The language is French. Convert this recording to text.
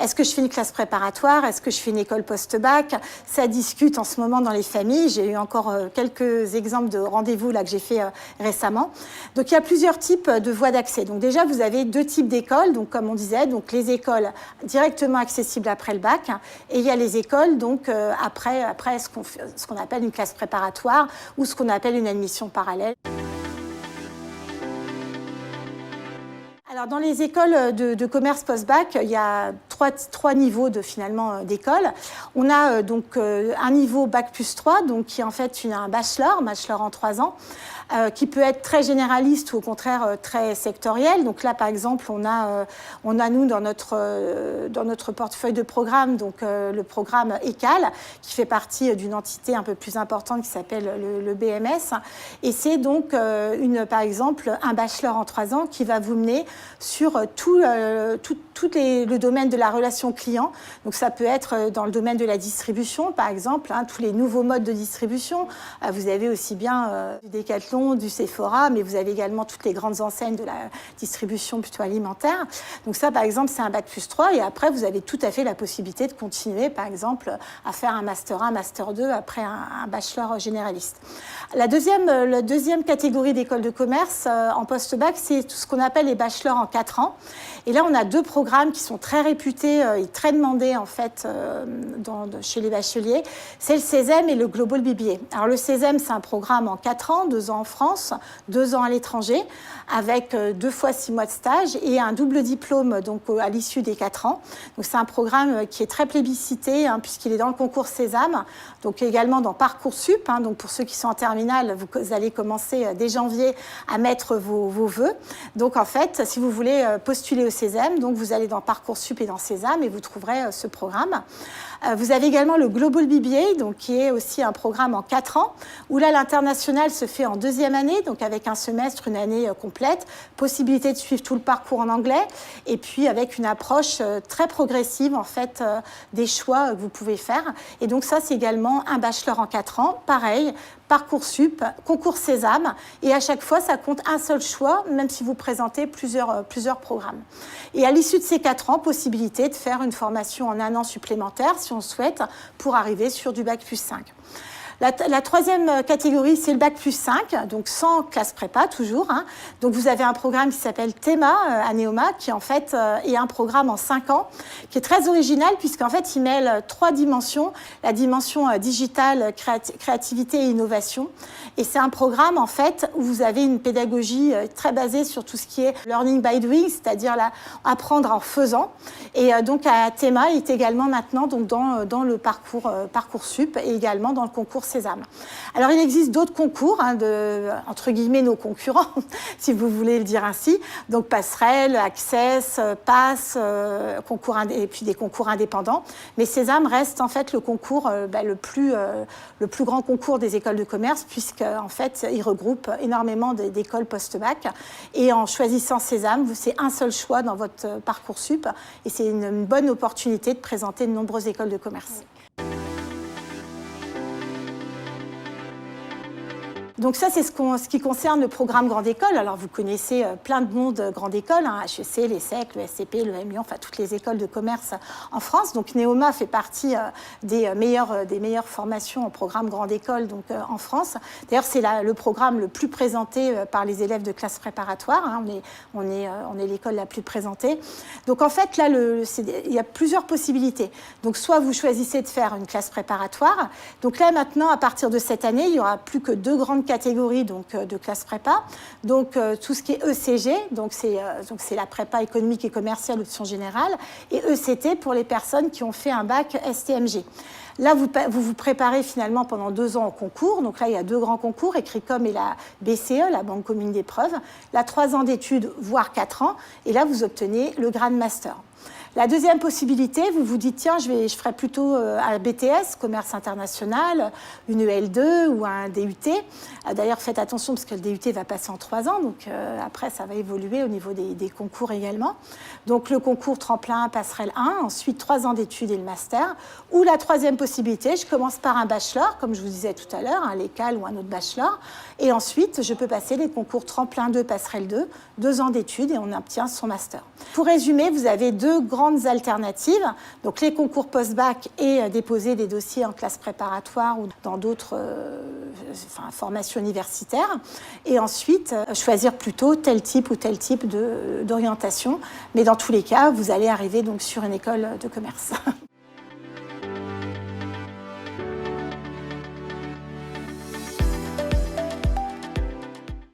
Est-ce que je fais une classe préparatoire? Est-ce que je fais une école post-bac? Ça discute en ce moment dans les familles. J'ai eu encore quelques exemples de rendez-vous là que j'ai fait récemment. Donc il y a plusieurs types de voies d'accès. Donc déjà, vous avez deux types d'écoles. Donc comme on disait, donc les écoles directement accessibles après le bac, et il y a les écoles donc après ce qu'on appelle une classe préparatoire ou ce qu'on appelle une admission parallèle. Alors, dans les écoles de commerce post-bac, il y a trois niveaux finalement d'écoles. On a donc un niveau bac plus 3, donc qui est en fait un bachelor en 3 ans, qui peut être très généraliste ou au contraire très sectoriel. Donc là, par exemple, on a nous dans notre portefeuille de programme, donc le programme ECAL, qui fait partie d'une entité un peu plus importante qui s'appelle le BMS. Et c'est donc par exemple un bachelor en 3 ans qui va vous mener sur tout le domaine de la relation client. Donc ça peut être dans le domaine de la distribution, par exemple, tous les nouveaux modes de distribution. Vous avez aussi bien du Decathlon, du Sephora, mais vous avez également toutes les grandes enseignes de la distribution plutôt alimentaire. Donc ça, par exemple, c'est un bac plus 3. Et après, vous avez tout à fait la possibilité de continuer, par exemple, à faire un master 1, master 2 après un bachelor généraliste. La deuxième catégorie d'écoles de commerce en post-bac, c'est tout ce qu'on appelle les bachelors en 4 ans. Et là, on a deux programmes qui sont très réputés et très demandés en fait chez les bacheliers. C'est le CESEM et le Global BBA. Alors le CESEM, c'est un programme en 4 ans, 2 ans en France, 2 ans à l'étranger, avec 2 fois 6 mois de stage et un double diplôme donc à l'issue des 4 ans. Donc c'est un programme qui est très plébiscité puisqu'il est dans le concours Sésame, donc également dans Parcoursup. Donc pour ceux qui sont en terminale, vous allez commencer dès janvier à mettre vos vœux. Donc en fait, si vous voulez postuler au Sésame, donc vous allez dans Parcoursup et dans Sésame et vous trouverez ce programme. Vous avez également le Global BBA, donc qui est aussi un programme en 4 ans, où là l'international se fait en 2e année, donc avec un semestre, une année complète, possibilité de suivre tout le parcours en anglais, et puis avec une approche très progressive en fait des choix que vous pouvez faire. Et donc ça, c'est également un bachelor en 4 ans, pareil. Parcoursup, concours Sésame, et à chaque fois, ça compte un seul choix, même si vous présentez plusieurs programmes. Et à l'issue de ces 4 ans, possibilité de faire une formation en 1 an supplémentaire, si on souhaite, pour arriver sur du bac plus 5. La troisième catégorie, c'est le bac plus 5, donc sans classe prépa toujours. Donc vous avez un programme qui s'appelle THEMA à Neoma, qui en fait est un programme en 5 ans, qui est très original puisqu'en fait il mêle 3 dimensions, la dimension digitale, créativité et innovation. Et c'est un programme en fait où vous avez une pédagogie très basée sur tout ce qui est learning by doing, c'est-à-dire apprendre en faisant. Et donc à THEMA, il est également maintenant donc dans le Parcoursup et également dans le concours Sésame. Alors, il existe d'autres concours, entre guillemets, nos concurrents, si vous voulez le dire ainsi. Donc, Passerelle, Access, Pass, et puis des concours indépendants. Mais Sésame reste en fait le concours le plus grand concours des écoles de commerce, puisqu'en fait, il regroupe énormément d'écoles post-bac. Et en choisissant Sésame, c'est un seul choix dans votre Parcoursup. Et c'est une bonne opportunité de présenter de nombreuses écoles de commerce. Donc ça, c'est ce qui concerne le programme Grande École. Alors, vous connaissez plein de noms de Grande École, HEC, l'ESSEC, le SCP, le MU, enfin toutes les écoles de commerce en France. Donc Neoma fait partie des meilleures formations en programme Grande École donc, en France. D'ailleurs, c'est le programme le plus présenté par les élèves de classe préparatoire. On est l'école la plus présentée. Donc en fait, là, il y a plusieurs possibilités. Donc soit vous choisissez de faire une classe préparatoire. Donc là, maintenant, à partir de cette année, il n'y aura plus que 2 grandes catégories donc, de classe prépa. Donc tout ce qui est ECG, donc c'est la prépa économique et commerciale option générale, et ECT pour les personnes qui ont fait un bac STMG. Là, vous vous préparez finalement pendant 2 ans au concours. Donc là, il y a 2 grands concours, Écricom et la BCE, la Banque commune d'épreuves. Là, 3 ans d'études, voire 4 ans. Et là, vous obtenez le grade master. La deuxième possibilité, vous vous dites, tiens, je ferai plutôt un BTS, commerce international, une EL2 ou un DUT. D'ailleurs, faites attention parce que le DUT va passer en 3 ans, donc après, ça va évoluer au niveau des concours également. Donc, le concours tremplin, passerelle 1, ensuite 3 ans d'études et le master. Ou la troisième possibilité, je commence par un bachelor, comme je vous disais tout à l'heure, un l'ECAL ou un autre bachelor. Et ensuite, je peux passer les concours tremplin 2, passerelle 2, 2 ans d'études et on obtient son master. Pour résumer, vous avez 2 grands grandes alternatives. Donc les concours post-bac et déposer des dossiers en classe préparatoire ou dans d'autres formations universitaires. Et ensuite, choisir plutôt tel type ou tel type d'orientation. Mais dans tous les cas, vous allez arriver donc sur une école de commerce.